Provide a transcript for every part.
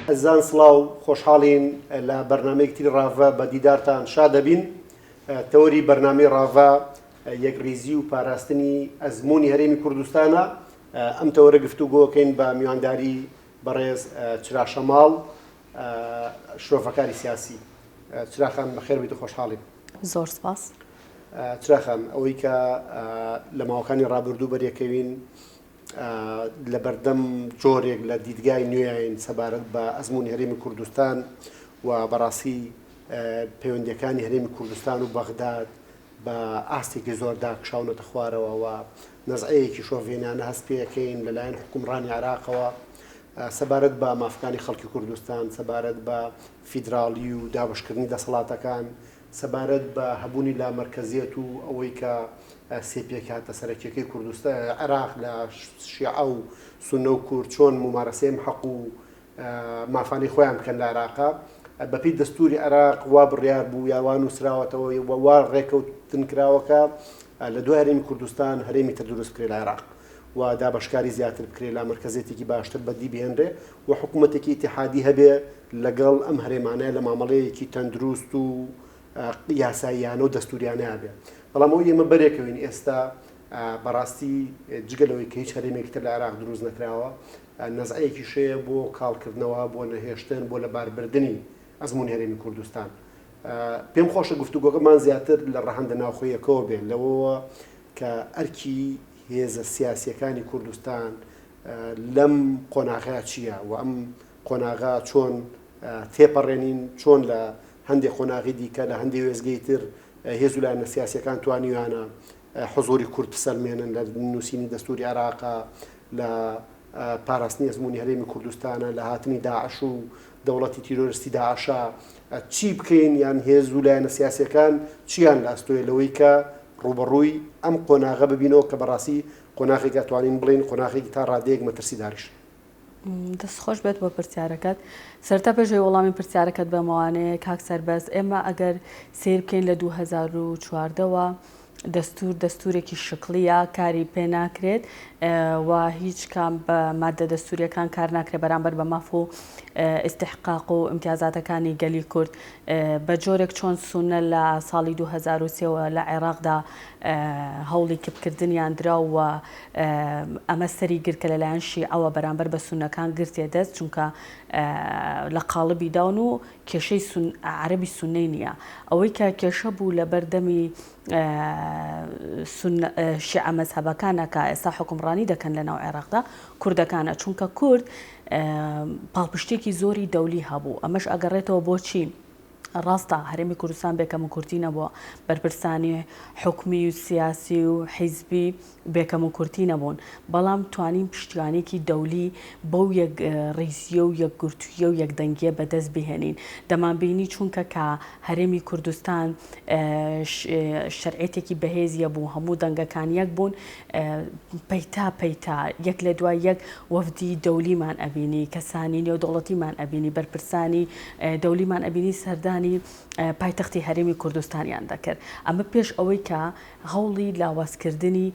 ئەزان سڵاو خۆشحاڵین لە بەرنامەیەکی ڕاڤە بە دیدارتان شاد دەبین. تەوەری بەرنامەی ڕاڤە یەکریزی و پاراستنی ئەزمموی هەرێمی کوردستانە. ئەم تەوەرە گفتوگۆکەین بە میوانداری بەڕێز چراشەماڵ شرۆفەکاری سیاسی. چراخان بەخێر بیت و خۆشحاڵین. زۆر سپاس. چراخان ئەوەی کە لە ماوەکانی ڕابردوو بەریەکەوین لە بەردەم جۆرێک لە دیدگای نوێیان سەبارەت بە ئەزمموی هەرێمی کوردستان و بەڕاستی پەیوەندیەکانی هەرێمی کوردستان و بەغداد بە ئاستێکی زۆردا کشاونەتە خوارەوە و نەزعەیەکی شۆڤێنانە هەست پێەکەین لەلایەن حکومڕانی عێراقەوە سەبارەت بە مافەکانی خەڵکی کوردستان، سەبارەت بە فیدراڵی و دابشکردنی دەسەڵاتەکان، سەبارەت بە هەبوونی لا مەرکەزیەت و ئەوەی کە سێپێک هاتە سەرەکیەکەی کوردستان عێراق لە شیعە و سونە و کورد چۆن ممارەسەی حەق و مافانی خۆیان بکەن لە عێراقا بەپی دەستوری عێراق وا بڕیار بوو یاوان نووسراوەتەوە وا ڕێکەوتن کراوەکە لە دوای هەرێمی کوردستان هەرێمی تر دروست بکرێت لە عێراق و دابەشکاری زیاتر بکرێت لا مەرکەزێتێکی باشتر بەدی بهێنرێ و حکوومەتێکی ئیتیحادی هەبێ لەگەڵ ئەم هەرێمانەیە لە مامەڵەیەکی تەندروست و یاساییانە و دەستوریانە بێ. بەڵام ئەوەی ئێمە بەرێکەوەین ئێستا بەڕاستی جگەلەوەی کە هیچ هەرێمێکی تر لە عێراق دروست نەکراوە نەزعەیەکی شەیە بۆ کاڵکردنەوە بۆ نەهێشتن بۆ لەباربردنی ئەزمموی هەرێمی کوردستان. پێم خۆشە گفتوگۆکەمان زیاتر لە ڕەهەندە ناوخۆیەکەوە بێن لەوەوە کە ئەرکی هێزە سیاسیەکانی کوردستان لەم قۆناغەیە چییە و ئەم قۆناغا چۆن تێپەڕێنین، چۆن لە هەندێک قۆناغی دیکە لە هەندێک وێزگەی تر هێز و لایەنە سیاسیەکان توانیوانە حضوری کورد بسەلمێنن لە نووسینی دەستوری عێراقا، لە پاراستنی ئەزمموی هەرێمی کوردستانە، لە هاتنی داعش و دەوڵەتی تیرۆریستی داعشا چی بکەین یان هێز و لایەنە سیاسیەکان چیان لە ئەستۆیە لەوەی کە ڕوبەڕووی ئەم قۆناغە ببینەوە کە بەڕاستی قۆناغێکە توانین بڵین قۆناغێکی تا ڕادەیەک مەترسی داریش. دەست خۆش بێت بۆ پرسیارەکەت. سەرتا پێشەوەی وەڵامی پرسیارەکەت بەمەوانەیە کاک سەربەز ئێمە ئەگەر سیر بکەین لە 2014ەوە دەستورێکی شکلیە کاری پێ ناکرێت و هیچ کام بە مادە دەستوریەکان کار ناکرێت بەرامبەر بە ماف و ئیستحقاق و ئیمتیازاتەکانی گەلی کورد بە جۆرێک چۆن سونە لە ساڵی 2023 لە عێراقدا هەوڵی کپکردنیان درا و ئەمە سەری گرکە لەلایەن شیعەوە بەرامبەر بە سونەکان گرتێ دەست چونکە لە قاڵبی داون و کێشەی عەرەبی سونەی نییە. ئەوەی کە کێشە بوو لە بەردەمی شیعە مەزهەبەکانە کە ئێستا حکومڕانی دەکەن لە ناو عێراقدا کوردەکانە، چونکە کورد پاڵپشتێکی زۆری دەولی هەبوو. ئەمەش ئەگەڕێتەوە بۆچی ڕاستە هەرێمی کوردستان بێکەم و کورتی نەبووە، بەرپرسانی حکومی و سیاسی و حیزبی بێکەم و کورتی نەبوون، بەڵام توانین پشتیوانێکی دەولی بەو یەک ڕیزیە و یەکگرتوویە و یەکدەنگیە بەدەست بهێنین. دەمانبینی چونکە کە هەرێمی کوردستان شەرعێتێکی بەهێزیە بوو، هەموو دەنگەکان یەک بوون، پەیتا یەک لە دوای یەک وەفدی دەولیمان ئەبینی، کەسانی نێودەوڵەتیمان ئەبینی، بەرپرسانی دەولیمان ئەبینی سەردانی پایتەختی هەرێمی کوردستانیان دەکرد. ئەمە پێش ئەوەی کە هەوڵی لاوازکردنی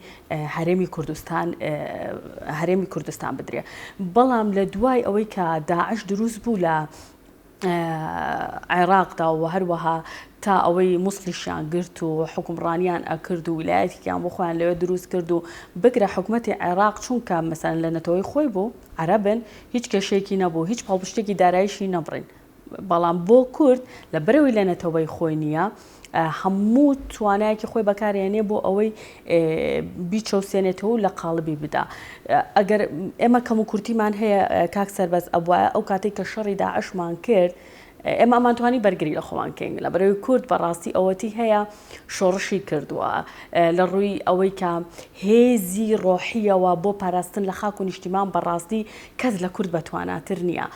هەرێمی کوردستان بدرێ. بەڵام لە دوای ئەوەی کە داعش دروست بوو لە عێراقدا و هەروەها تا ئەوەی موسڵیشیان گرت و حکومڕانیان ئەکرد و ویلایەتێکیان بۆ خۆیان لەوێ دروست کرد و بگرە حکوومەتی عێراق چونکە مەسەن لە نەتەوەی خۆی بوو عەرەبن هیچ کێشەیەکی نەبوو، هیچ پاڵپشتێکی دارایشی نەبڕین. بەڵام بۆ کورد لە بەرەوەی لە نەتەوەی خۆی نییە هەموو توانایەکی خۆی بەکارێنێ بۆ ئەوەی بیچەوسێنێتەوە و لە قاڵبی بدا. ئەگەر ئێمە کەم و کورتیمان هەیە کاک سەربەز ئەوایە ئەو کاتێک کە شەڕی داعشمان کرد ئێمە ئەمانتوانی بەرگری لە خۆمان کەین لە بەرەوەی کورد بەڕاستی ئەوەتی هەیە شۆڕشی کردووە لە ڕووی ئەوەی کە هێزی ڕۆحیەوە بۆ پاراستن لە خاک و نیشتیمان بەڕاستی کەس لە کورد بەتواناتر نییە.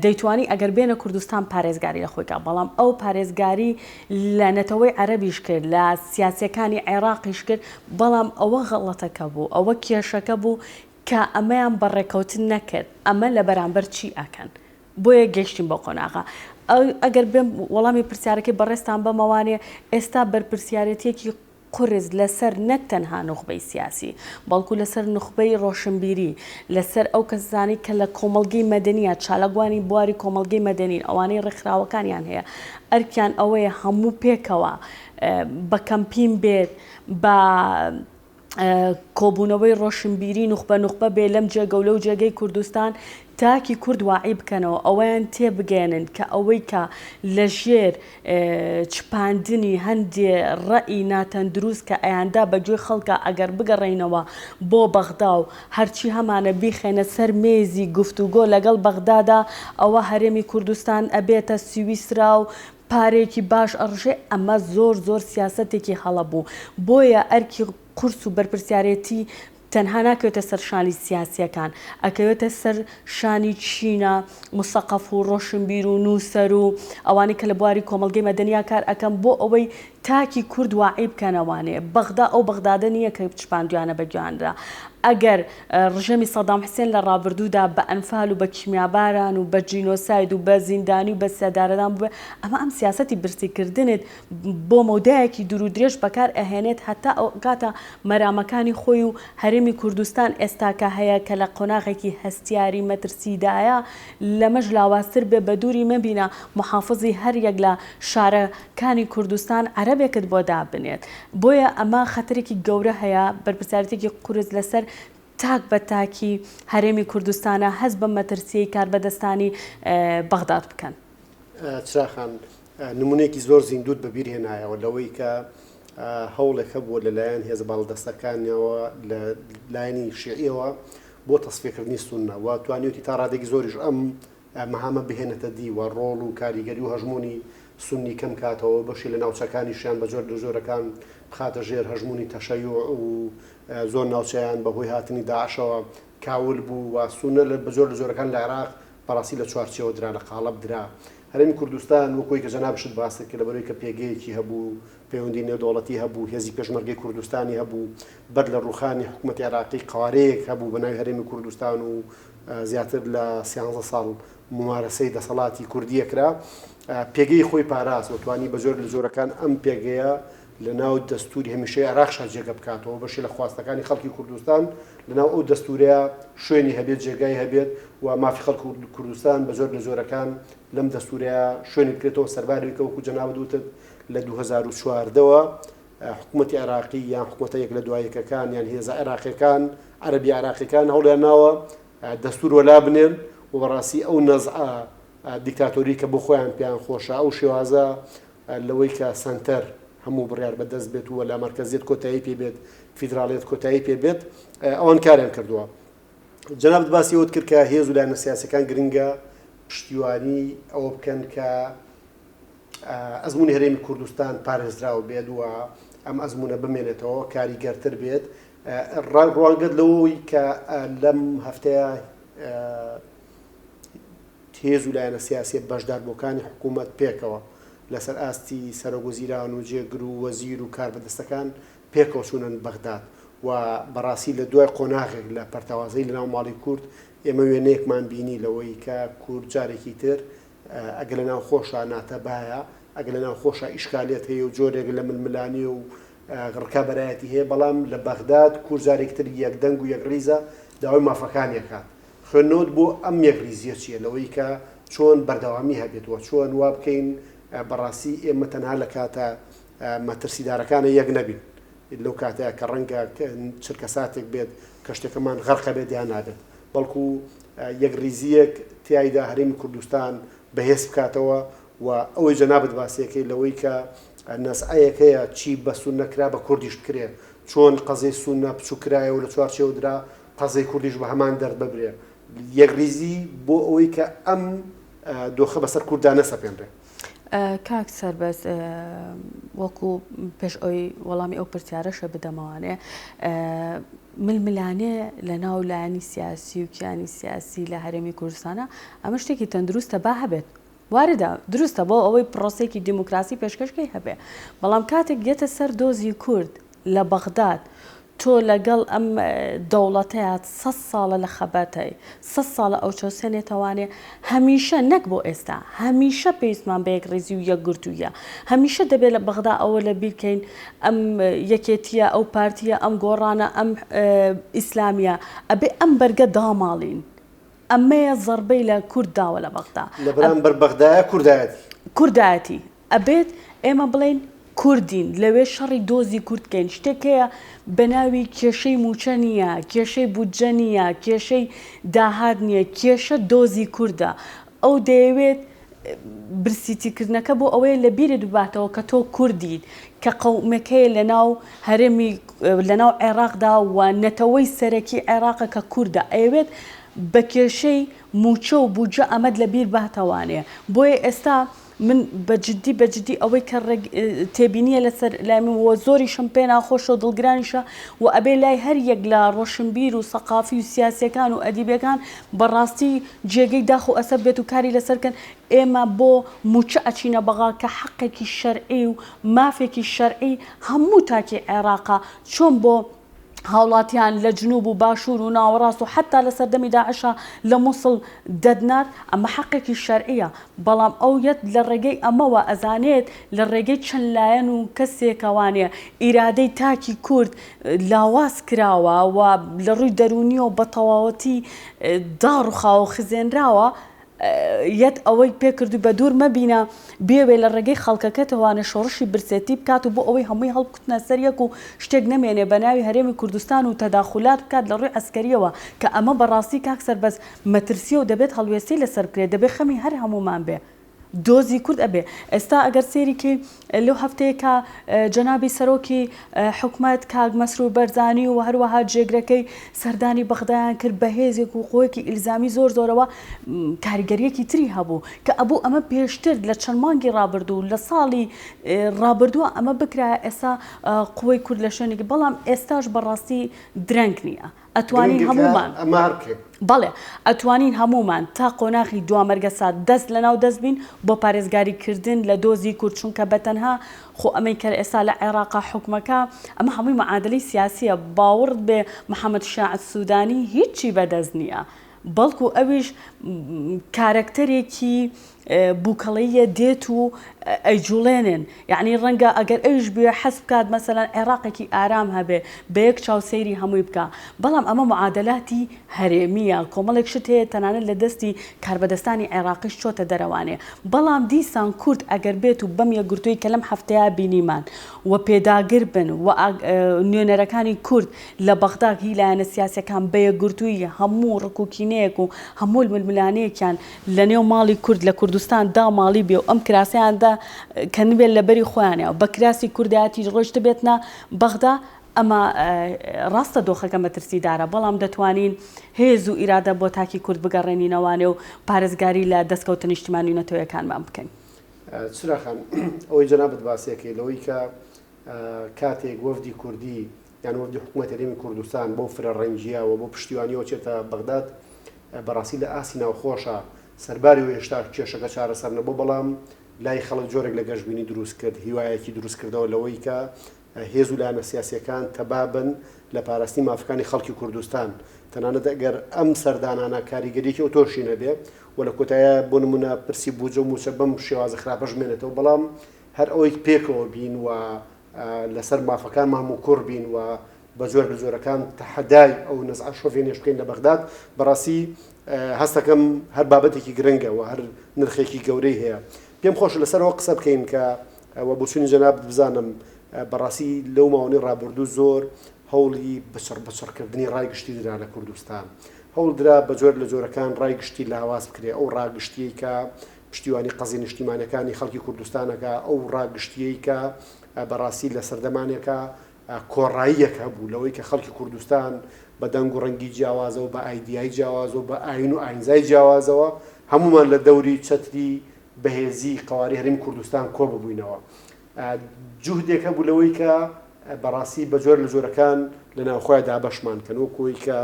دەیتوانی ئەگەر بێنە کوردستان پارێزگاری لە خۆیکە، بەڵام ئەو پارێزگاری لە نەتەوەی عەرەبیش کرد، لە سیاسەکانی عێراقیش کرد، بەڵام ئەوە غەڵەتەکە بوو، ئەوە کێشەکە بوو کە ئەمەیان بەڕێکەوتن نەکرد. ئەمە لە بەرامبەر چی ئەکەن؟ بۆیە گەشتین بۆ قۆناغا. ئەگەر بێم وەڵامی پرسیارەکەی بەڕێستان بەمەوانێ ئێستا بەرپرسیارەتێکی قرز لەسەر نەک تەنها نخبەی سیاسی بەڵکو لەسەر نخبەی ڕۆشنبیری لەسەر ئەو کەسانی کە لە کۆمەڵگەی مەدەنیە چالاگوانی بواری کۆمەڵگەی مەدەنین ئەوانەی ڕێکخراوەکانیان هەیە ئەرکیان ئەوەیە هەموو پێکەوە بە کەمپین بێت بە کۆبوونەوەی ڕۆشنبیری نوخبە بێ لەم جێگە و لەو جێگەی کوردستان تاکی کورد واعی بکەنەوە ئەوەیان تێبگەێنن کە ئەوەی کە لەژێر چپاندنی هەندێ ڕەئی ناتەندروست کە ئەیاندا بەگوێ خەڵکە ئەگەر بگەڕێنەوە بۆ بەغدا و هەرچی هەمانە بیخێنە سەر مێزی گفتوگۆ لەگەڵ بەغدادا ئەوە هەرێمی کوردستان ئەبێتە سویسرا و پارێکی باش ئەڕژێ ئەمە زۆر سیاسەتێکی هەڵە بوو بۆیە ئەرکی قورس و بەرپرسیارەتی تەنها ناکەوێتە سەر شانی سیاسیەکان ئەکەوێتە سەر شانی چینە مسەقەف و ڕۆشنبیر و نووسەر و ئەوانەی کە لە بواری کۆمەڵگەی مەدەنیا کار ئەەکەم بۆ ئەوەی تاکی کورد واعی بکەنەوانێ بەغدا ئەو بەغدادە نییە کە چپاندویانە بەگویاندا ئەگەر ڕژەمی سەدام حوسێن لە ڕابردوودا بە ئەنفال و بە کیمیاباران و بە جینۆساید و بە زیندانی و بە سەدارەدان بووە ئەمە ئەم سیاسەتی برسیکردنت بۆ مەودایەکی دوور و درێژ بەکار ئەهێنێت هەتا ئەو کاتە مەرامەکانی خۆی و هەرێمی کوردستان ئێستاکە هەیە کە لە قۆناغێکی هەستیاری مەترسیدایە لەمەش لاوازتر بێ بە دووری مەبینە محافظی هەر یەک لە شارەکانی کوردستان عەرەبێکت بۆ دابنێت بۆیە ئەمە خەتەرێکی گەورە هەیە بەرپرسیارەتێکی قورس لەسەر تاک بە تاکی هەرێمی کوردستانە هەست بە مەترسیەی کاربەدەستانی بەغداد بکەن. چراخان نمونەیەکی زۆر زیندوت بەبیر هێنایەوە لەوەی کە هەوڵێکە بووە لەلایەن هێزە باڵدەستەکانیەوە لە لایەنی شیعیەوە بۆ تەسفیەکردنی سوننە و توانیوتی تا ڕادێکی زۆریش ئەم مەهامە بهێنێتە دی و ڕۆڵ و کاریگەری و هەژمونی سنی کەم کاتەوە بەشی لە ناوچەکانیشیان بە زۆرەکان بخاتە ژێر هەژمونی تەشەیوع و زۆر ناوچەیان بەهۆی هاتنی داعشەوە کاول بوو و سونە بە زۆرەکان لە عێراق بەڕاستی لە چوارچێوە درا لە قاڵب درا هەرێمی کوردستان وەکوی کە جەنابشت باس کرد لەبەرەوەی کە پێگەیەکی هەبوو پەیوەندی نێودەوڵەتی هەبوو هێزی پێشمەرگەی کوردستانی هەبوو بەر لە ڕوخانی حکوومەتی عێراقی قوارەیەک هەبوو بە ناوی هەرێمی کوردستان و زیاتر لە 13 ساڵ ممارەسەی دەسەڵاتی کوردیە کرا پێگەی خۆی پاراست و توانی بە زۆر لە زۆرەکان ئەم پێگەیە لە ناو دەستوری هەمیشەی عێراقشا جێگە بکاتەوە بەشی لە خواستەکانی خەڵکی کوردستان لەناو ئەو دەستورەیە شوێنی هەبێت جێگای هەبێت و مافی خەڵکی کوردستان بە زۆر لە زۆرەکان لەم دەستورەیە شوێنی بکرێتەوە سەربارێکە وەکو جەنابەت وتت لە 2014ەوە حکوومەتی عێراقی یان حکوومەتە یەک لە دوایەکەکان یان هێزە عێراقیەکان عەرەبی عێراقیەکان هەوڵیان ناوە دەستور وەلا بنێن و بەڕاستی ئەو نەزعە دیکتاتۆری کە بۆ خۆیان پێیان خۆشە ئەو شێوازە لەوەی کە سنتەر هەموو بڕیار بەدەست بێت و لە مەرکەزیت کۆتایی پێ بێت فیدراڵیت کۆتایی پێ بێت ئەوان کاریان کردووە. جەنابەت باسی وت کرد کە هێز و لایەنە سیاسیەکان گرنگە پشتیوانی ئەوە بکەن کە ئەزمموی هەرێمی کوردستان پارێزراو بێت و ئەم ئەزممونە بمێنێتەوە کاریگەرتر بێت ڕوانگەت لەوەی کە لەم هەفتەیە هێز و لایەنە سیاسی بەشداربووەکانی حکوومەت پێکەوە لەسەر ئاستی سەرۆگوزیران و جێگر و وەزیر و کاربەدەستەکان پێکەوە چوونن بەغداد و بەڕاستی لە دوای قۆناغێک لە پەرتەوازەی لەناو ماڵی کورد ئێمە وێنەیەکمان بینی لەوەی کە کورد جارێکی تر ئەگە لەناو خۆشە ناتەبایە ئەگە لەناو خۆشە ئیشکالێت هەیە و جۆرێک لە ململانی و ڕکابەرایەتی هەیە بەڵام لە بەغداد کورد جارێکتر یەکدەنگ و یەکڕیزە داوای مافەکانیەکات خوێندنەوەت بۆ ئەم یەکریزیە چییە لەوەی کە چۆن بەردەوامی هەبێتەوە چۆن وا بکەین بەڕاستی ئێمە تەنها لە کاتە مەترسیدارەکانە یەک نەبین لەو کاتەیە کە ڕەنگە چرکە ساتێک بێت کە شتێکەمان غەرقە بێت یان نابێت بەڵکو یەکریزیەک تیایدا هەرێمی کوردستان بەهێز بکاتەوە و ئەوەی جەنابەت باسیەکەی لەوەی کە نەزعەیەکەیە چی بە سوننە کرا بە کوردیش کرێ چۆن قەزەی سوننە بچووکرایە و لە چوارچێوە درا قەزەی کوردیش بە هەمان دەرد ببرێ یەکریزی بۆ ئەوەی کە ئەم دۆخە بەسەر کوردانە سەپێنرێ. کاک سەربەز وەکو پێش ئەوی وەڵامی ئەو پرسیارەشە بدەمەوانێ ململانێ لە ناو لایەنی سیاسی و کیانی سیاسی لە هەرێمی کوردستانە ئەمە شتێکی تەندروستە با هەبێت واردە دروستە بۆ ئەوەی پرۆسێکی دیموکراسی پێشکەشکەی هەبێ بەڵام کاتێک گێتە سەر دۆزی کورد لە بەغداد تۆ لەگەڵ ئەم دەوڵەتەیە 100 ساڵە لە خەبەتەی 100 ساڵە ئەو چەوسێنێتەوانێ هەمیشە نەک بۆ ئێستا هەمیشە پێویستمان بە یەک ڕێزی و یەکگرتوویە هەمیشە دەبێت لە بەغدا ئەوە لە بیرکەین ئەم یەکێتیە ئەو پارتیە ئەم گۆڕانە ئەم ئیسلامیە ئەبێ ئەم بەرگە داماڵین ئەمەیە زەربەی لە کورد داوە لە بەغدا لە بەرامبەر بەغدایە کوردایەتی ئەبێت ئێمە بڵێن کوردین لەوێ شەڕی دۆزی کوردکەین شتێکەیە بە ناوی کێشەی موچە نییە کێشەی بودجە نییە کێشەی داهات نییە کێشە دۆزی کووردە ئەو دەیەوێت برسیتیکردنەکە بۆ ئەوەیە لە بیرت بباتەوە کە تۆ کوردیت کە قەومەکەیە لەناو هەرێمی لەناو عێراقدا و نەتەوەی سەرەکی عێراقە کە کووردە ئەوێت بە کێشەی موچە و بودجە ئەمەد لە بیر باتەوانەیە بۆیە ئێستا من بەجددی ئەوەی کە تێبینیە لەسەر لایمەوە زۆری شم پێ ناخۆشە و دڵگرانیشە و ئەبێ لای هەر یەک لە ڕۆشنبیر و سەقافی و سیاسەکان و ئەدیبەکان بەڕاستی جێگەی داخ و ئەسەر بێت و کاری لەسەرکەن ئێمە بۆ موچە ئەچینە بەغا کە حەقێکی شەرعی و مافێکی شەرعی هەموو تاکی عێراقا چۆن بۆ هاوڵاتیان لە جنوب و باشوور و ناوەڕاست و حتا لە سەردەمی داعشە لە مووسڵ دەدنات ئەمە حەقێکی شەرعیە بەڵام ئەو یەت لە ڕێگەی ئەمەوە ئەزانێت لە ڕێگەی چەند لایەن و کەسێکەوانێ ئیرادەی تاکی کورد لاواز کراوە و لە ڕووی دەرونی و بە تەواوەتی داڕوخاوە خزێنراوە یەت ئەوەی پێکردو بە دوور مەبینە بێوێ لە ڕێگەی خەڵکەکەتەوانە شۆڕشی برسێتی بکات و بۆ ئەوەی هەمووی هەڵبکوتنە سەر یەک و شتێک نەمێنێ بە ناوی هەرێمی کوردستان و تەداخولات بکات لە ڕووی ئەسکەریەوە کە ئەمە بەڕاستی کاک سەربەز مەترسیە و دەبێت هەڵوێستی لەسەر بکرێت دەبێت خەمی هەر هەمومان بێ دۆزی کورد ئەبێ ئێستا ئەگەر سێریکی لەو هەفتەیەکە جەنابی سەرۆکی حکوومەت کاک مەسرور بەرزانی و هەروەها جێگرەکەی سەردانی بەغدایان کرد بەهێزێک و قووەکی ئیلزامی زۆرەوە کاریگەریەکی تری هەبوو کە ئەبوو ئەمە پێشتر لە چەند مانگی ڕابردوو لە ساڵی ڕابردووە ئەمە بکرایە ئێستا قووەی کورد لە شوێنێکی بەڵام ئێستاش بەڕاستی درەنگ نییە ئەتوانین هەمومان بەڵێ ئەتوانین هەمومان تا قۆناغی دوامەرگەسات دەست لەناو دەست بین بۆ پارێزگاریکردن لە دۆزی کورد چونکە بەتەنها خۆ ئەمەی کە ئێستا لە عێراقا حکومەکە ئەمە هەمووی معادلەی سیاسیە باوەڕ بێ محەممەد شاعەت سوودانی هیچی بەدەست نییە بەڵکو ئەویش کارکتەرێکی بووکەڵەیە دێت و ئەیجوڵێنن یعنی ڕەنگە ئەگەر ئەوش بێ حەز بکات مەسەلەن عێراقێکی ئارام هەبێ بە یەک چاوسەیری هەمووی بکە بەڵام ئەمە معادلاتی هەرێمیە کۆمەڵێک شت هەیە تەنانەت لە دەستی کاربەدەستانی عێراقیش چۆتە دەرەوانێ بەڵام دیسان کورد ئەگەر بێت و بەم یەکگرتووی کە لەم هەفتەیە بینیمان و پێداگر بن و نوێنەرەکانی کورد لە بەغدا هی لایەنە سیاسەکان بە یەکگرتووی هەموو ڕکوکینەیەک و هەموو ململانەیەکیان لە نێو ماڵی کورد لە کوردستان دا ماڵی بێ و ئەم کراسیاندا کە نبێت لە بەری خۆیانەوە بە کراسی کوردایەتی ڕۆژتە بێتنا بەغدا ئەمە ڕاستە دۆخەکە مەترسیدارە بەڵام دەتوانین هێز و ئیرادە بۆ تاکی کورد بگەڕێنینەوانێ و پارێزگاری لە دەستکەوتن نیشتیمانی و نەتەوەیەکانمان بکەین. سراخان ئەوەی جەنابەت باسیەکەی لەوەی کە کاتێک وەفدی کوردی یان وەفدی حکوومەت هەرێمی کوردستان بۆ فرە ڕەنگیەوە بۆ پشتیوانیەوە چێتە بەغداد بەڕاستی لە ئاسی ناوخۆشە سەرباری و هێشتا کێشەکە چارەسەر نەبوو بەڵام لای خەڵک جۆرێک لە گەشتبینی دروست کرد هیوایەکی دروست کردەوە لەوەی کە هێز و لایەنە سیاسیەکان تەبابن لە پاراستنی مافەکانی خەڵکی کوردستان تەنانەت ئەگەر ئەم سەردانانە کاریگەریەکی ئۆتۆشی نەبێ و لە کۆتایە بۆ نمونە پرسی بوجە و موچە بەم شێوازە خراپە ژمێنێتەوە بەڵام هەر ئەوەی پێکەوە بین و لەسەر مافەکان مامو کوڕ بین و بە زۆر لە زۆرەکان تەحەدای ئەو نەزع شۆفێنێش بکەین لە بەغداد بەڕاستی هەستەکەم هەر بابەتێکی گرنگە و هەر نرخێکی گەورەی هەیە پێم خۆش لەسەرەوە قسە بکەین کە وە بۆچوونی جەناب بزانم بەڕاستی لەو ماوەی ڕابردوو زۆر هەوڵی بەچڕکردنی ڕایگشتی درا لە کوردستان هەوڵ درا بە جۆر لە جۆرەکان ڕایگشتی لە هاواز بکرێ ئەو ڕاگشتیەی کە پشتیوانی قەزی نیشتیمانەکانی خەڵکی کوردستانەکە ئەو ڕاگشتیەی کە بەڕاستی لە سەردەمانێکە کۆڕاییەک هەبوو لەوەی کە خەڵکی کوردستان بە دەنگ و ڕەنگی جیاوازەوە بە ئایدیای جیاوازەوە بە ئاین و ئاینزای جیاوازەوە هەمومان لە دەوری چەتری بەهێزی قەواری هەرێمی کوردستان کۆ ببووینەوە جوهدێک هەبوو لەوەی کە بەڕاستی بە جۆر لە جۆرەکان لە ناوخۆیدا بەشمان کەن وەکوی کە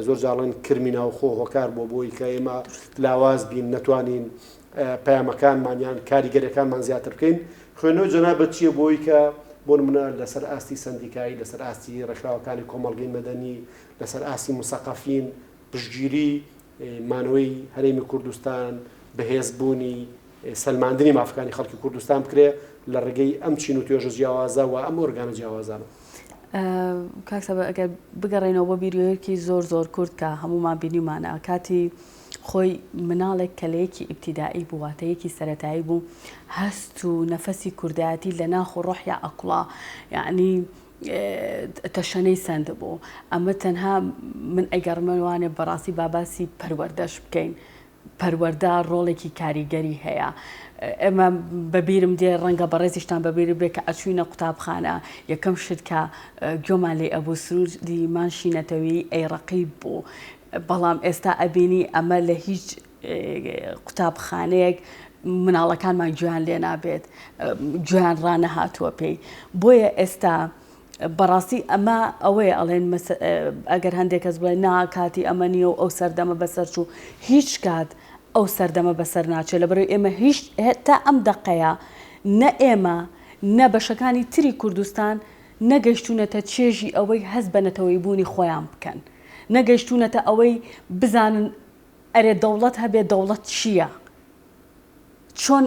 زۆر جاڵەن کرمی ناوخۆ هۆکار بۆ بۆی کە ئێمە لاواز بین نەتوانین پەیامەکانمانیان کاریگەریەکانمان زیاتر بکەین خوێنەوە جەنابەت چییە بۆی کە بۆ نمونە لەسەر ئاستی سندیکایی لەسەر ئاستی ڕێکخراوەکانی کۆمەڵگەی مەدەنی لەسەر ئاستی مسەقەفین پشتگیری مانەوەی هەرێمی کوردستان بەهێزبوونی سەلماندنی مافەکانی خەڵکی کوردستان بکرێ لە ڕێگەی ئەم چین و توێژە جیاوازە و ئەم ئۆرگانە جیاوازانە. کاکسەبە ئەگەر بگەڕێنەوە بۆ بیرۆیەکی زۆر کورد کە هەمومان بینیمانە کاتی خۆی مناڵێک کەلەیەکی ئیبتیدایی بوو واتەیەکی سەرەتایی بوو هەست و نەفەسی کوردایەتی لە ناخ و ڕۆحیا ئەقڵا یعنی تەشەنەی سند بوو ئەمە تەنها من ئەگەڕمەوانێ بەڕاستی باباسی پەروەردەش بکەین پەروەردە ڕۆڵێکی کاریگەری هەیە ئێمە بەبیرم دێ ڕەنگە بەڕێزیشتان بەبیر بێ کە ئەچوینە قوتابخانە یەکەم شت کە گوێمان لێ ئەبوو سرودی ماشینەتەوەی ئەیڕەقیب بوو بەڵام ئێستا ئەبینی ئەمە لە هیچ قوتابخانەیەک مناڵەکانمان گویان لێ نابێت گویان ڕانەهاتووە پێی بۆیە ئێستا بەڕاستی ئەمە ئەوەیە ئەڵێن ئەگەر هەندێک کەس بڵێ ناکاتی ئەمە نیە و ئەو سەردەمە بەسەر چوو هیچ کات ئەو سەردەمە بەسەر ناچێت لەبەرەوەی ئێمە هیچ تا ئەم دەقەیە نە ئێمە نە بەشەکانی تری کوردستان نەگەیشتونەتە چێژی ئەوەی هەست بە نەتەوەی بوونی خۆیان بکەن نەگەیشتونەتە ئەوەی بزانن ئەرێ دەوڵەت هەبێت دەوڵەت چییە چۆن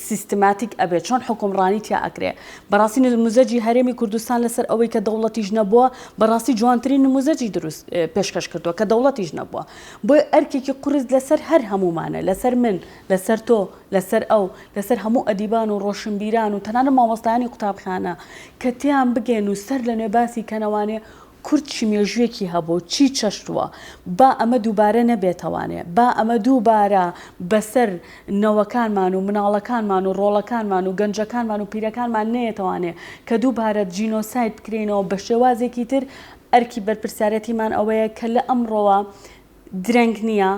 سیستماتیک ئەبێت چۆن حکومڕانی تیا ئەکرێ بەڕاستی نموزەجی هەرێمی کوردستان لەسەر ئەوەی کە دەوڵەتیش نەبووە بەڕاستی جوانترین نموزەجی دروست پێشکەش کردووە کە دەوڵەتیش نەبووە بۆی ئەرکێکی قورس لەسەر هەر هەمومانە لەسەر من لەسەر تۆ لەسەر ئەو لەسەر هەموو ئەدیبان و ڕۆشنبیران و تەنانە مامۆستایانی قوتابخانە کە تیان بگەن و سەر لە نوێ باسی کەنەوانێ کورد چی مێژوێکی هەبوو چی چەشتووە با ئەمە دووبارە نەبێتەوانێ با ئەمە دووبارە بەسەر نەوەکانمان و مناڵەکانمان و ڕۆڵەکانمان و گەنجەکانمان و پیرەکانمان نەیەتەوانێ کە دووبارە جینۆسایت بکرێنەوە بە شێوازێکی تر ئەرکی بەرپرسیارەتیمان ئەوەیە کە لە ئەمڕۆوە درەنگ نییە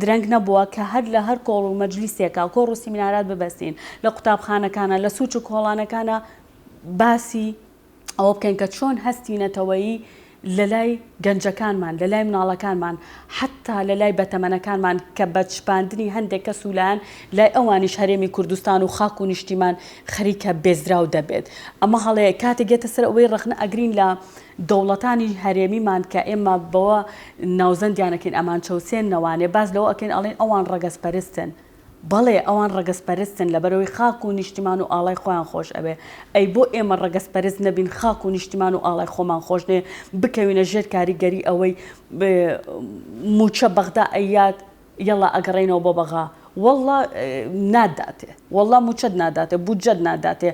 درەنگ نەبووە کە هەر لە هەر کۆڵ و مەجلیسێکە کۆڕ و سیمینارات ببەستین لە قوتابخانەکانە لە سووچ و کۆڵانەکانە باسی ئەوە بکەین کە چۆن هەستینەتەوەیی لە لای گەنجەکانمان لە لای مناڵەکانمان حتا لە لای بەتەمەنەکانمان کە بەچپاندنی هەندێک کەس و لایەن لای ئەوانیش هەرێمی کوردستان و خاک و نیشتیمان خەریکە بێزراو دەبێت ئەمە هەڵەیە کاتێک گێتە سەر ئەوەی ڕخنە ئەگرین لە دەوڵەتانی هەرێمیمان کە ئێمە بەوە ناوزەندیانەکەین ئەمان چەوسێننەوانێ باز لەوە ئەکەین ئەڵێن ئەوان ڕەگەزپەرستن بەڵێ ئەوان ڕەگەزپەرستن لەبەرەوەی خاک و نیشتیمان و ئاڵای خۆیان خۆش ئەبێ ئەی بۆ ئێمە ڕەگەزپەرست نەبین خاک و نیشتیمان و ئاڵای خۆمان خۆش نێ بکەوینە ژێر کاریگەری ئەوەی موچە بەغدا ئەیات یەڵا ئەگەڕێنەوە بۆ بەغا وەڵڵا ناداتێ وەڵڵا موچەت ناداتێ بودجەت ناداتێ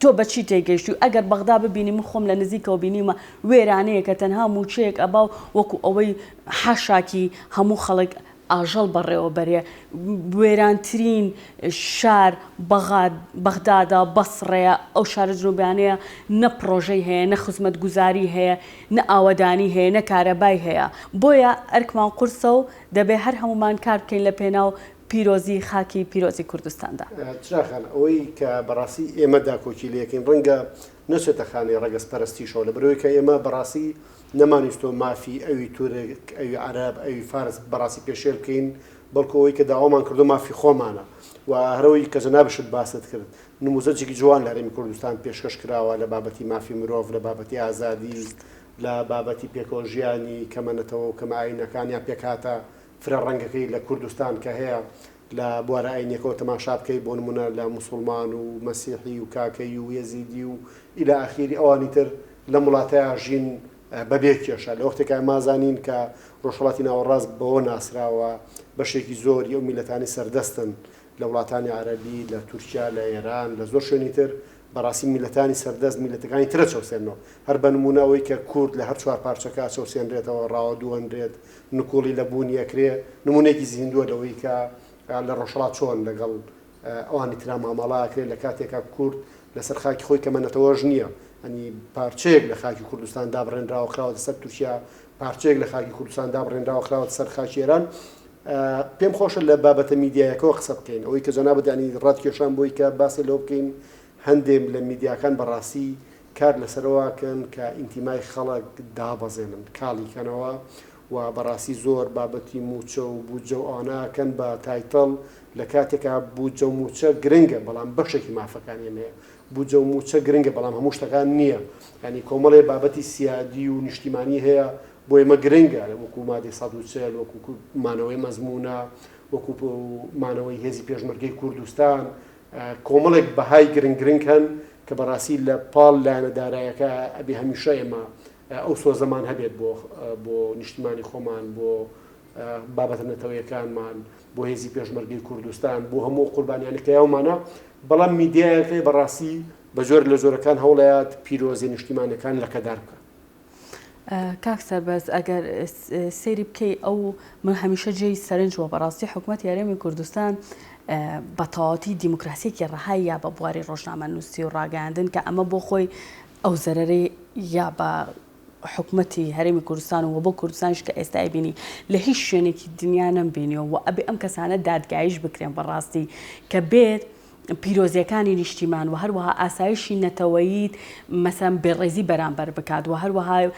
تۆ بەچی تێگەیشتی و ئەگەر بەغدا ببینی من خۆم لە نزیکەوە بینیمە وێرانەیە کە تەنها موچەیەک ئەبا وەکو ئەوەی حاشاکی هەموو خەڵک ئاژەڵ بەڕێوە بەرێ وێرانترین شار بەغدادا بەسڕەیە ئەو شارە جنوبیانەیە نە پرۆژەی هەیە نە خزمەت گوزاری هەیە نە ئاوەدانی هەیە نە کارەبای هەیە بۆیە ئەرکمان قورسە و دەبێ هەر هەمومان کار بکەین لە پێناو پیرۆزی خاکی پیرۆزی کوردستاندا چراخان ئەوەی کە بەڕاستی ئێمە داکۆکی لەکەین ڕەنگە نەچێتە خانەی ڕەگەزپەرستیشەوە لەبەرەوەی کە ئێمە بەڕاستی نەمانویستۆ مافی ئەوی تورک ئەوی عەرەب ئەوی فارس بەڕاستی پێشێل بکەین بەڵکو ئەوەی کە داوامان کردو مافی خۆمانە و هەرەوەی کە جەنابشت باست کرد نموزەجێکی جوان لە هەرێمی کوردستان پێشکەش کراوە لە بابەتی مافی مرۆڤ لە بابەتی ئازادی لە بابەتی پێکەوە ژیانی کەمەنەتەوە و کەمەئاینەکانیان پێکاتە فرە ڕەنگەکەی لە کوردستان کە هەیە لە بوارە ئاینەکەەوە تەماشا بکەی بۆ نمونە لە موسڵمان و مەسیحی و کاکەی و یەزیدی و ئیلا ئاخیری ئەوانی تر لە وڵاتەیە ژین بەبێ کێشە لە وەختێکە مازانین کە ڕۆژهەڵاتی ناوەڕاست بەوە ناسراوە بەشێکی زۆری ئەو میلەتانی سەردەستن لە وڵاتانی عەرەبی لە تورکیا لە ئێران لە زۆر شوێنی تر بەڕاستی میلەتانی سەردەست میلەتەکانی ترە چەوسێنەوە هەر بە نمونەوەی کە کورد لە هەر چوار پارچەکە چەوسێنرێتەوە ڕاوە دووەندرێت نکوڵی لە بوونی ئەکرێ نمونێکی زیندووە لەوەی کە لە ڕۆژهەڵات چۆن لەگەڵ ئەوانی ترا مامەڵاکرێت لە کاتێکە کورد لەسەر خاکی خۆی کەمەنەتەوەش نییە ئەنی پارچەیەک لە خاکی کوردستان دابڕێنراوە خراوە سەر تورکیا پارچەیەک لە خاکی کوردستان دابڕێنراوە خراوە سەر خاکی ئێران پێم خۆشە لە بابەتە میدیایەکەوە قسە بکەین ئەوەی کە جەنابەت ینی ڕادکێشان بۆی کە باسی لەو بکەین هەندێک لە میدیاکان بەڕاستی کار لەسەرەوەکەن کە ئینتیمای خەڵک دابەزێنن کاڵیکەنەوە و بەڕاستی زۆر بابەتی موچە و بودجە و ئاناکەن بە تایتڵ لە کاتێکا بودجە و موچە گرنگە بەڵام بەشێکی مافەکانیان هەیە بودجە و موچە گرنگە بەڵام هەموو شتەکان نییە ینی کۆمەڵێ بابەتی سیادی و نیشتیمانی هەیە بۆ ئێمە گرنگە لە وەکو مادەی 140 وەکو مانەوەی مەزمونە وەکو مانەوەی هێزی پێشمەرگەی کوردستان کۆمەڵێک بەهای گرنگ هەن کە بەڕاستی لە پاڵ لایەنەدارایەکە ئەبێ هەمیشە ئێمە ئەو سۆزەمان هەبێت بۆ نیشتیمانی خۆمان بۆ بابەتە نەتەوەیەکانمان بۆ هێزی پێشمەرگەی کوردستان بۆ هەموو قوربانیانەکە یاومانە بەڵام میدیایەکەی بەڕاستی بە جۆر لە جۆرەکان هەوڵەیات پیرۆزی نیشتیمانەکان لەکەدار بکە. کاک سەربەز ئەگەر سەیری بکەی ئەو من هەمیشە جێی سەرنجەوە بەڕاستی حکوومەتی هەرێمی کوردستان بە تەواوەتی دیموکراسیەکی ڕەهای یا بە بواری ڕۆژنامەنووسی و ڕاگەاندن کە ئەمە بۆ خۆی ئەو زەرەرەی یا بە حکوومەتی هەرێمی کوردستان و بۆ کوردستانش کە ئێستا بینی لە هیچ شوێنێکی دنیا نەمبینیەوە و ئەبێ ئەم کەسانە دادگایش بکرێن بەڕاستی کە بێت پیرۆزیەکانی نیشتیمان و هەروەها ئاسایشی نەتەوەییت مەسەن بێڕێزی بەرامبەر بکات و هەروەها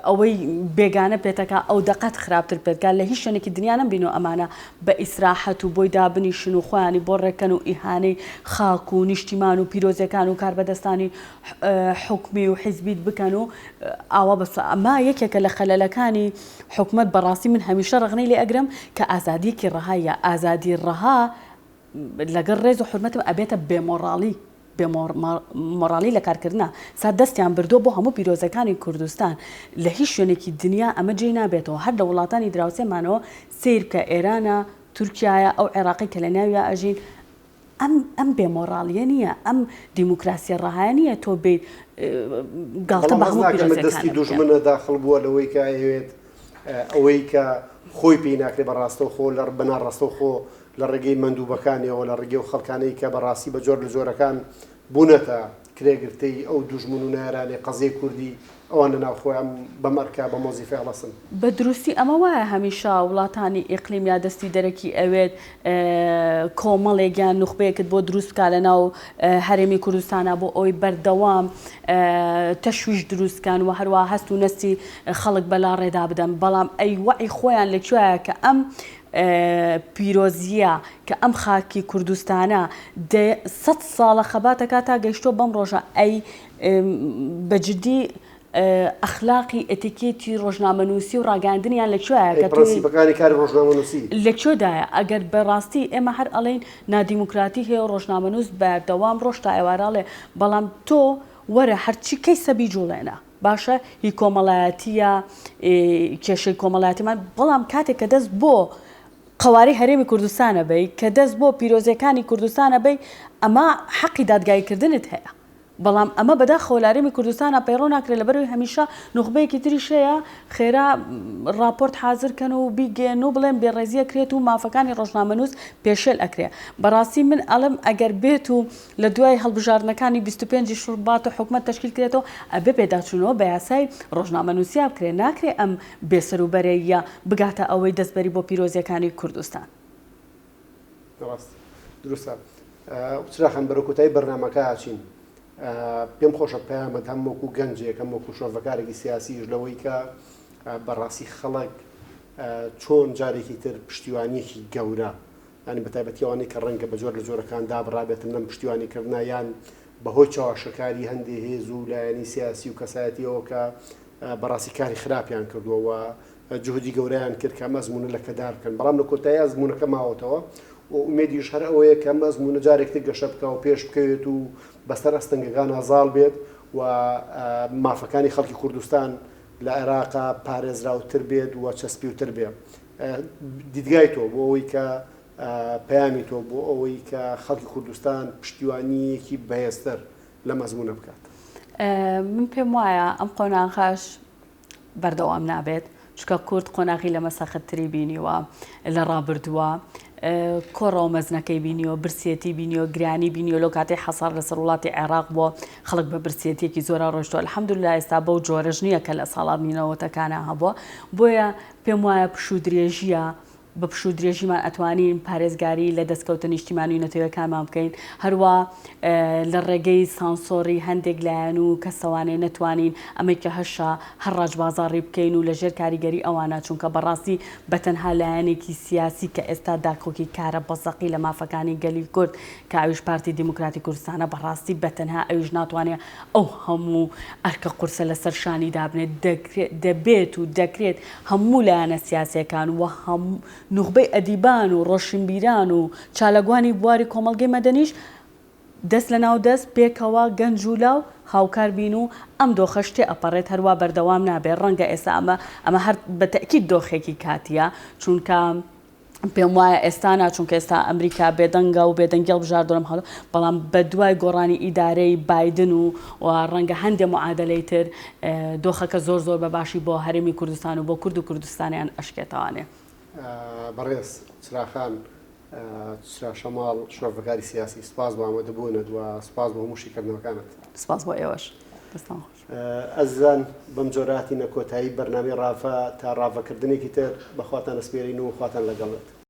ئەوەی بێگانە پێتەکە ئەو دەقەت خراپتر پێتکات لە هیچ شوێنێکی دنیا نەمبینەوە ئەمانە بە ئیسراحەت و بۆی دابنیشن و خۆیانی بۆ ڕێکەن و ئیهانەی خاک و نیشتیمان و پیرۆزیەکان و کاربەدەستانی حکومی و حیزبیت بکەن و ئاوا بەس ئەمە یەکێکە لە خەلەلەکانی حکومەت بەڕاستی من هەمیشە ڕغنەی لێ ئەگرم کە ئازادیەکی ڕەهایە ئازادی ڕەها لەگەڵ ڕێز و حرمەتم ئەبێتە بێمۆڕالی لە کارکردنا سا دەستیان بردو بۆ هەموو پیرۆزەکانی کوردستان لە هیچ شوێنێکی دنیا ئەمە جێی نابێتەوە هەر لە وڵاتانی دراوسێمانەوە سیر کە ئێرانە تورکایە ئەو عێراقی کە لە ناویە ئەژین ئەم بێمۆڕالیە نییە ئەم دیموکراسی ڕەهایە نییە تۆ بێت گاڵتە بە هەموو دەستی دوژمنە داخڵ بووە لەوەی کە ئەوێت ئەوەی کە خۆی پێی ناکرێ بەڕاستەوخۆ لە بەنار ڕاستەوخۆ لە ڕێگەی مندوبەکانیەوە لە ڕێگەی و خەڵکانەی کە بەڕاستی بە جۆر لە جۆرەکان بوونەتە کرێگرتەی ئەو دوژمن و نارانێ قەزەی کوردی ئەوان لە ناوخۆیان بەمەرکە بە مۆزیفی هەڵەسن بە دروستی ئەمە وایە هەمیشە وڵاتانی ئیقلیم یا دەستی دەرەکی ئەوێت کۆمەڵێکیان نوخبەیەکت بۆ دروستکە لە ناو هەرێمی کوردستانە بۆ ئەوی بەردەوام تەشویش دروستکان و هەروە هەست و نەستی خەڵک بەلا ڕێدا بدەن بەڵام ئەی وەعی خۆیان لەکوێیە کە ئەم پیرۆزیە کە ئەم خاکی کوردستانە 100 ساڵە خەباتەکە تا گەیشتۆ بەم ڕۆژە ئەی بەجددی ئەخلاقی ئەتیکێتی ڕۆژنامەنووسی و ڕاگەاندنیان لەکوێیە کە پرەنسیپەکانی کاری ڕۆژنامەنووسی لەکوێدایە ئەگەر بەڕاستی ئێمە هەر ئەڵێن نادیموکراتی هەیە و ڕۆژنامەنووس بەردەوام ڕۆژ تا ئێوارەڵێ بەڵام تۆ وەرە هەرچی کەی سەبی جوڵێنە باشە هی کۆمەڵایەتیە کێشەی کۆمەڵایەتیمان بەڵام کاتێک کە دەست بۆ قواری هەرێمی کوردستانە بی کە دەست بۆ پیرۆزیەکانی کوردستانە بی ئەمە حەقی دادگایکردنت هەیە بەڵام ئەمە بەداخەوە لە هەرێمی کوردستانە پەیڕۆ ناکرێت لەبەرەوەی هەمیشە نوخبەیەکی تریش هەیە خێرا راپۆرت حازرکەن و بیگەن و بڵێن بێڕێزیە کرێت و مافەکانی ڕۆژنامەنووس پێشێل ئەکرێ بەڕاستی من ئەڵم ئەگەر بێت و لە دوای هەڵبژاردنەکانی 25 شوڕبات و حکومەت تەشکیل کرێتەوە ئەبێ پێداچوونەوە بە یاسای ڕۆژنامەنووسیا بکرێ ناکرێ ئەم بێسەروبەرەیە بگاتە ئەوەی دەستبەری بۆ پیرۆزیەکانی کوردستان دروستە چراخەن بەرەکوتای بەرنامەکە ئاچین پێم خۆشە پەیامەت هەم وەکو گەنجێک هەم وەکو شۆڤەکارێکی سیاسیش لەوەی کە بەڕاستی خەڵک چۆن جارێکی تر پشتیوانیەکی گەورە ینی بەتایبەتیەوەی کە ڕەنگە بە جۆر لە جۆرەکان دابڕابێتن لەم پشتیوانیکردنا یان بەهۆی چاواشەکاری هەندێک هێز و لایەنی سیاسی و کەسایەتیەوە کە بەڕاستی کاری خراپیان کردووە جهودی گەورەیان کرد کە مەزمونە لە کەدار بکەن بەڵام لە کۆتایی ئەزمونونەکە ماوەتەوە و ئومێدیش هەر ئەوەیە کە مەزمونە جارێکتر گەشە بکە و پێش بکەوێت و بەسەر ئەستەنگەکان ئازاڵ بێت و مافەکانی خەڵکی کوردستان لە عێراقا پارێزراوتر بێت و چەسپیوتر بێت دیدگای تۆ بۆ ئەوەی کە پەیامی تۆ بۆ ئەوەی کە خەڵکی کوردستان پشتیوانیەکی بەهێزتر لە مەزمونە بکات من پێم وایە ئەم قۆناغاش بەردەوام نابێت چکە کورد قۆناغی لە مەسەختتری بینیوە لە ڕابردووە کۆڕەوە مەزنەکەی بینیەوە برسێتی بینیەوە گرانی بینیەوە لەو کاتێ حەسار لەسەر وڵاتی عێراق بووە خەڵک بە برسێتێکی زۆرە ڕۆیشتووە الحەمدوللا ئێستا بەو جۆرەش نییە کە لە ساڵات نینەوەتەکانە هەبووە بۆیە پێم وایە پشوودرێژیە بە پشوو درێژیمان ئەتوانین پارێزگاری لە دەستکەوتن نیشتیمانی و نەتەوەیەکانمان بکەین هەروە لە ڕێگەی سانسۆری هەندێک لایەن و کەسەوانێ نەتوانین ئەمەی کە هەشە هەر ڕاجبازاڕی بکەین و لەژێر کاریگەری ئەوانە چونکە بەڕاستی بەتەنها لایەنێکی سیاسی کە ئێستا داکۆکی کارە بەزەقی لە مافەکانی گەلی کورد کە ئەویش پارتی دیموکراتی کوردستانە بەڕاستی بەتەنها ئەویش ناتوانێت ئەو هەموو ئەرکە قورسە لەسەر شانی دابنێت دەبێت و دەکرێت هەموو لایەنە سیاسیەکان و هەموو نوخبەی ئەدیبان و ڕۆشنبیران و چالەگوانی بواری کۆمەڵگەی مەدەنیش دەست لە ناو دەست پێکەوە گەنج و لاو هاوکار بین و ئەم دۆخە شتێ ئەپەڕێت هەروە بەردەوام نابێت ڕەنگە ئێستا ئەمە هەر بە تەکید دۆخێکی کاتیە چونکە پێم وایە ئێستا ناچونکە ئێستا ئەمریکا بێدەنگە و بێدەنگێڵ بژاردۆرم هەڵ بەڵام بە دوای گۆڕانی ئیدارەی بایدن و ڕەنگە هەندێک معادلەی تر دۆخەکە زۆر زۆر بە باشی بۆ هەرێمی کوردستان و بۆ کورد و کوردستانیان ئەشکێتەوانێ. بەڕێز چراخان چرا شەماڵ شۆڤەکاری سیاسی سپاس بۆ ئامادەبوونت و سپاس بۆ هەموو شیکردنەوەکانت. سپاس بۆ ئێوەش. دەستان خۆش. ئەزان بەم جۆراتی نەکۆتایی بەرنامەی ڕافە تا ڕافەکردنێکی تر بەخواتان ئەسپێرین و خواتان لەگەڵێت.